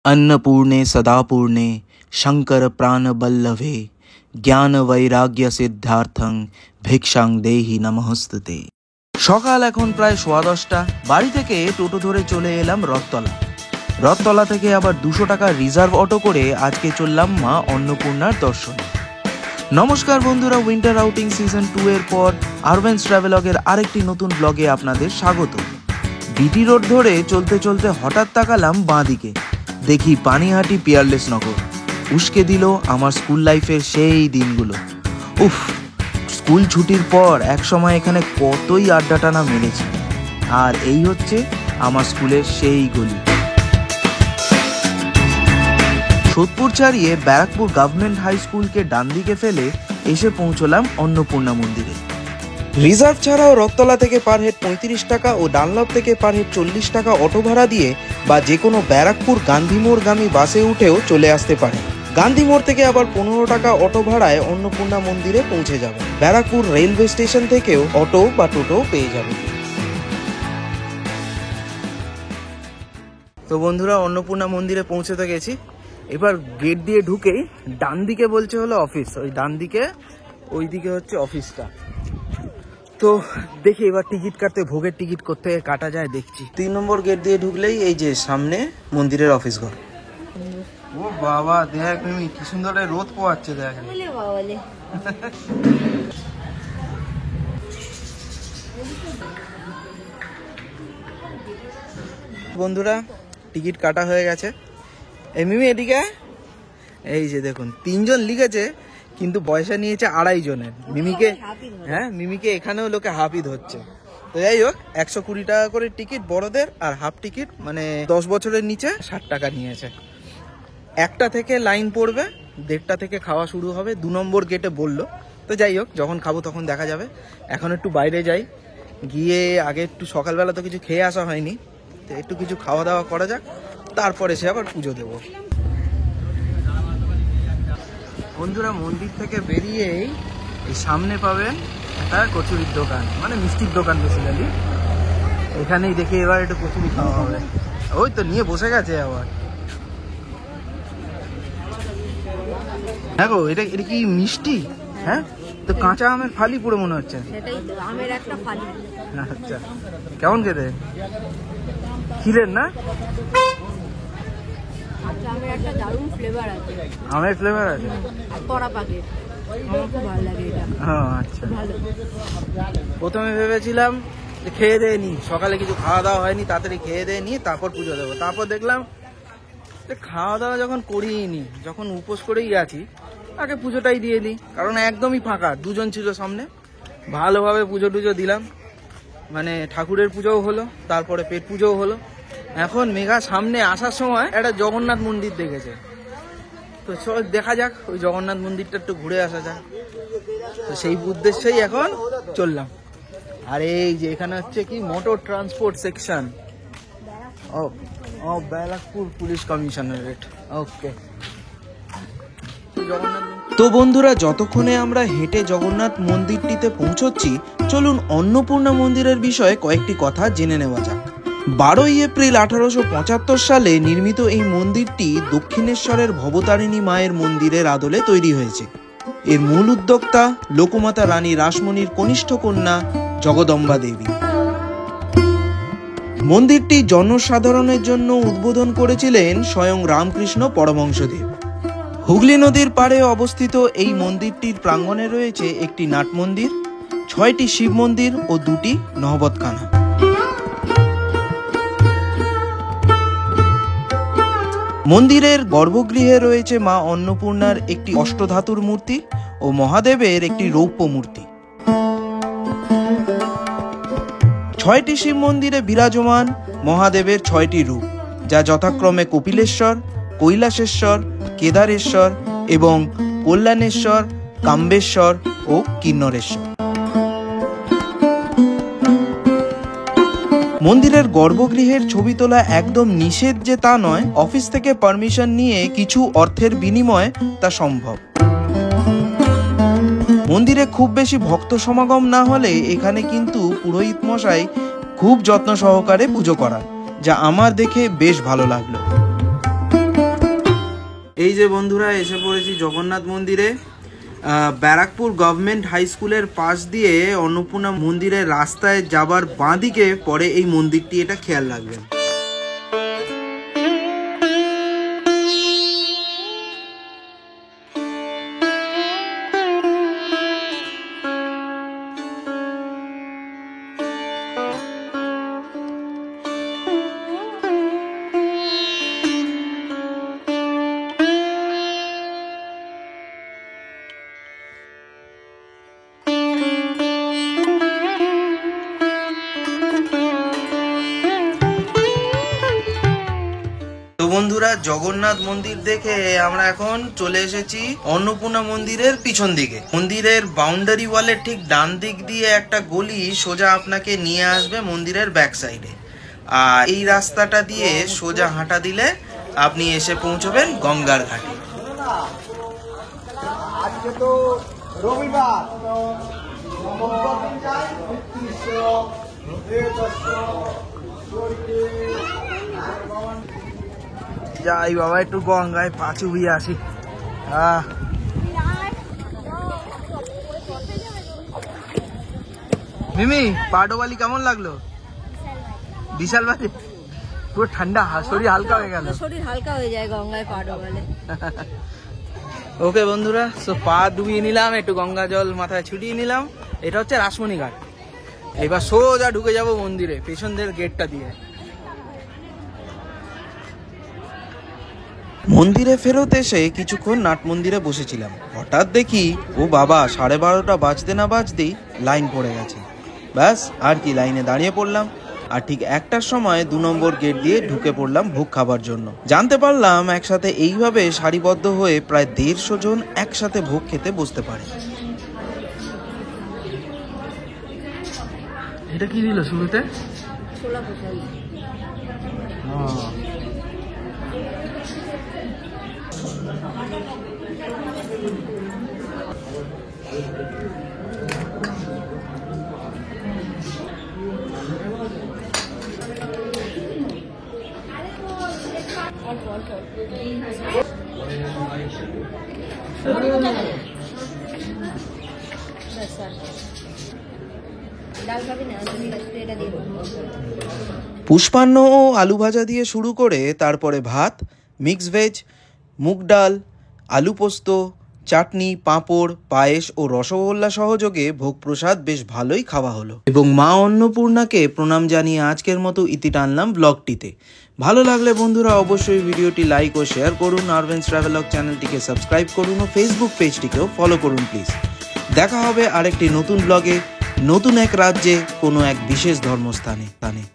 अन्नपूर्णे सदापूर्णे शंकर प्राणबल्लभे জ্ঞান বৈরাগ্য সিদ্ধার্থং ভিক্ষাং দেহি নমস্তুতে। সকাল এখন প্রায় 10:15। বাড়ি থেকে টোটো ধরে চলে এলাম রথতলা থেকে আবার 200 টাকা রিজার্ভ অটো করে আজকে চললাম মা অন্নপূর্ণার দর্শনে। নমস্কার বন্ধুরা, উইন্টার আউটিং সিজন 2 এর পর আরবেন্স ট্রাভেলগের আরেকটি নতুন ব্লগে আপনাদের স্বাগত। বিটি রোড ধরে চলতে চলতে হঠাৎ তাকালাম বাঁ দিকে, দেখি পানিহাটি পিয়ারলেস নগর। উস্কে দিল আমার স্কুল লাইফের সেই দিনগুলো। উফ, স্কুল ছুটির পর এক সময় এখানে কতই আড্ডা টানা মেরেছি। আর এই হচ্ছে আমার স্কুলের সেই গলি। সোদপুর ছাড়িয়ে ব্যারাকপুর গভর্নমেন্ট হাই স্কুলকে ডান দিকে ফেলে এসে পৌঁছলাম অন্নপূর্ণা মন্দিরে। রিজার্ভ ছাড়াও রথতলা থেকে পার হেড 35 টাকা ও ডানলপ থেকে পার হেড 40 টাকা অটো ভাড়া দিয়ে বা যে কোনো ব্যারাকপুর গান্ধীমোড়গামী বাসে উঠেও চলে আসতে পারে। গান্ধীমোড় থেকে আবার 15 টাকা অটো ভাড়ায় অন্নপূর্ণা মন্দিরে পৌঁছে যাবে। ব্যারাকপুর রেলওয়ে স্টেশন থেকেও অটো বা টোটো পেয়ে যাবে। তো বন্ধুরা, অন্নপূর্ণা মন্দিরে পৌঁছতে গেছি। এবার গেট দিয়ে ঢুকেই ডান দিকে বলছে হলো অফিস, ওই ডান দিকে ওইদিকে হচ্ছে অফিসটা। তো দেখি এবার টিকিট কাটতে, ভোগের টিকিট করতে কাটা যায় দেখছি। 3 নম্বর গেট দিয়ে ঢুকলেই এই যে সামনে মন্দিরের অফিস ঘর। ও বাবা, দেখ মিমি কি সুন্দর রোদ পোয়াচ্ছে, দেখ। বন্ধুরা, টিকিট কাটা হয়ে গেছে। এই মিমি এদিকে, এই যে দেখুন 3 জন লিখেছে কিন্তু পয়সা নিয়েছে 2.5 জনের। মিমিকে এখানেও লোকে হাফই ধরছে। তো যাই হোক, 120 টাকা করে টিকিট বড়দের, আর হাফ টিকিট মানে 10 বছরের নিচে 60 টাকা নিয়েছে। 1টা থেকে লাইন পড়বে, 1:30 থেকে খাওয়া শুরু হবে। 2 নম্বর গেটে বললো। তো যাই হোক, যখন খাবো তখন দেখা যাবে। এখন একটু বাইরে যাই, গিয়ে আগে একটু সকালবেলা তো কিছু খেয়ে আসা হয়নি, তো একটু কিছু খাওয়া দাওয়া করা যাক, তারপরে সে আবার পুজো দেবো। বন্ধুরা, মন্দির থেকে বেরিয়েই এই সামনে পাবেন একটা কচুরির দোকান, মানে মিষ্টির দোকান বেসিক্যালি। এখানেই দেখে এবার একটু কচুরি খাওয়া হবে। ওই তো নিয়ে বসে গেছে আবার। দেখো এটা কি মিষ্টি? হ্যাঁ, তো কাঁচা আমের ফালি পুরো মনে হচ্ছে। আমের একটা ফালি। আচ্ছা, কেমন খেতে? খিলের না? আমের একটা দারুণ ফ্লেভার আছে। আমের ফ্লেভার আছে, কড়া পাকে। আমার খুব ভালো লাগে এটা। আচ্ছা, ভালো। প্রথমে ভেবেছিলাম খেয়ে দিয়ে নি, সকালে কিছু খাওয়া দাওয়া হয়নি, তাড়াতাড়ি খেয়ে দিয়ে নি তারপর পুজো দেবো। তারপর দেখলাম খাওয়া দাওয়া যখন করিই নি, যখন উপোস করেই আছি, আগে পুজোটাই দিয়ে দিই। কারণ একদমই ফাঁকা, 2 জন ছিল সামনে। ভালোভাবে পুজো টুজো দিলাম, মানে ঠাকুরের পুজোও হলো, তারপরে পেট পুজোও হলো। এখন মেঘা সামনে আসার সময় একটা জগন্নাথ মন্দির দেখেছে, তো চল দেখা যাক, ওই জগন্নাথ মন্দিরটা একটু ঘুরে আসা যাক। তো সেই উদ্দেশ্যেই এখন চললাম। আর এই যে এখানে হচ্ছে কি মোটর ট্রান্সপোর্ট সেকশন ও ব্যারাকপুর পুলিশ কমিশনারেট। ওকে। তো বন্ধুরা, যতক্ষণে আমরা হেঁটে জগন্নাথ মন্দিরটিতে পৌঁছচ্ছি, চলুন অন্নপূর্ণা মন্দিরের বিষয়ে কয়েকটি কথা জেনে নেওয়া যাক। 12ই এপ্রিল 1875 সালে নির্মিত এই মন্দিরটি দক্ষিণেশ্বরের ভবতারিণী মায়ের মন্দিরের আদলে তৈরি হয়েছে। এর মূল উদ্যোক্তা লোকমাতা রানী রাসমণির কনিষ্ঠ কন্যা জগদম্বা দেবী। মন্দিরটি জনসাধারণের জন্য উদ্বোধন করেছিলেন স্বয়ং রামকৃষ্ণ পরমহংসদেব। হুগলি নদীর পাড়ে অবস্থিত এই মন্দিরটির প্রাঙ্গণে রয়েছে একটি নাট মন্দির, 6টি শিব মন্দির ও 2টি নহবতখানা। মন্দিরের গর্ভগৃহে রয়েছে মা অন্নপূর্ণার একটি অষ্টধাতুর মূর্তি ও মহাদেবের একটি রৌপ্য মূর্তি। 6টি শিব মন্দিরে বিরাজমান মহাদেবের 6টি রূপ, যা যথাক্রমে কপিলেশ্বর, কৈলাসেশ্বর, কেদারেশ্বর এবং কল্যাণেশ্বর, কাম্বেশ্বর ও কিন্নরেশ্বর। মন্দিরের গর্ভগৃহের ছবি তোলা একদম নিষেধ যে তা নয়, অফিস থেকে পারমিশন নিয়ে কিছু অর্থের বিনিময়ে তা সম্ভব। মন্দিরে খুব বেশি ভক্ত সমাগম না হলে এখানে কিন্তু পুরোহিত মশাই খুব যত্ন সহকারে পুজো করান, যা আমার দেখে বেশ ভালো লাগলো। এই যে বন্ধুরা এসে পড়েছি জগন্নাথ মন্দিরে। ব্যারাকপুর গভর্নমেন্ট হাই স্কুলের পাশ দিয়ে অন্নপূর্ণা মন্দিরের রাস্তায় যাবার বাঁদিকে পড়ে এই মন্দিরটি, এটা খেয়াল রাখবেন। তো বন্ধুরা জগন্নাথ মন্দির দেখে আমরা এখন চলে এসেছি অন্নপূর্ণা মন্দিরের পিছন দিকে। মন্দিরের বাউন্ডারি ওয়ালের ঠিক ডান দিক দিয়ে একটা গলি সোজা আপনাকে নিয়ে আসবে মন্দিরের ব্যাক সাইডে, আর এই রাস্তাটা দিয়ে সোজা হাঁটা দিলে আপনি এসে পৌঁছবেন গঙ্গার ঘাটে। আজকে তো রবিবার, যাই বাবা একটু গঙ্গায় পা চুবিয়ে আসি। মিমি পাডোবালি কেমন লাগলো? বিশাল বাজে, পুরো ঠান্ডা, শরীর হালকা হয়ে গেল। শরীর হালকা হয়ে যায় গঙ্গায় পা ডোবালে। ওকে বন্ধুরা, সো পা ডুবিয়ে নিলাম, একটু গঙ্গা জল মাথায় ছুটিয়ে নিলাম। এটা হচ্ছে রাসমণি ঘাট। এবার সোজা ঢুকে যাব মন্দিরে পেছন দিকের গেটটা দিয়ে। মন্দিরে ফেরত এসে কিছুক্ষণ নাট মন্দিরে বসেছিলাম। হঠাৎ দেখি ও বাবা 12:30 বাজতে না বাজতেই লাইন পড়ে গেছে। ব্যাস আর কি, লাইনে দাঁড়িয়ে পড়লাম। আর ঠিক 1টার সময় 2 নম্বর গেট দিয়ে ঢুকে পড়লাম ভোগ খাবার জন্য। জানতে পারলাম একসাথে এইভাবে সারিবদ্ধ হয়ে প্রায় 150 জন একসাথে ভোগ খেতে বসতে পারে। এটা কি দিল শুরুতে? ছোলা প্রসাদ। পুষ্পান্ন ও আলু ভাজা দিয়ে শুরু করে তারপরে ভাত, মিক্স ভেজ, মুগ ডাল, আলু পোস্ত, চাটনি, পাঁপড়, পায়েস ও রসগোল্লা সহযোগে ভোগ প্রসাদ বেশ ভালোই খাওয়া হলো। এবং মা অন্নপূর্ণাকে প্রণাম জানিয়ে আজকের মতো ইতি টানলাম ব্লগটিতে। ভালো লাগলে বন্ধুরা অবশ্যই ভিডিওটি লাইক ও শেয়ার করুন, আরভেন্স ট্রাভেলগ চ্যানেলটিকে সাবস্ক্রাইব করুন ও ফেসবুক পেজটিকেও ফলো করুন প্লিজ। দেখা হবে আরেকটি নতুন ব্লগে, নতুন এক রাজ্যে, কোনো এক বিশেষ ধর্মস্থানে।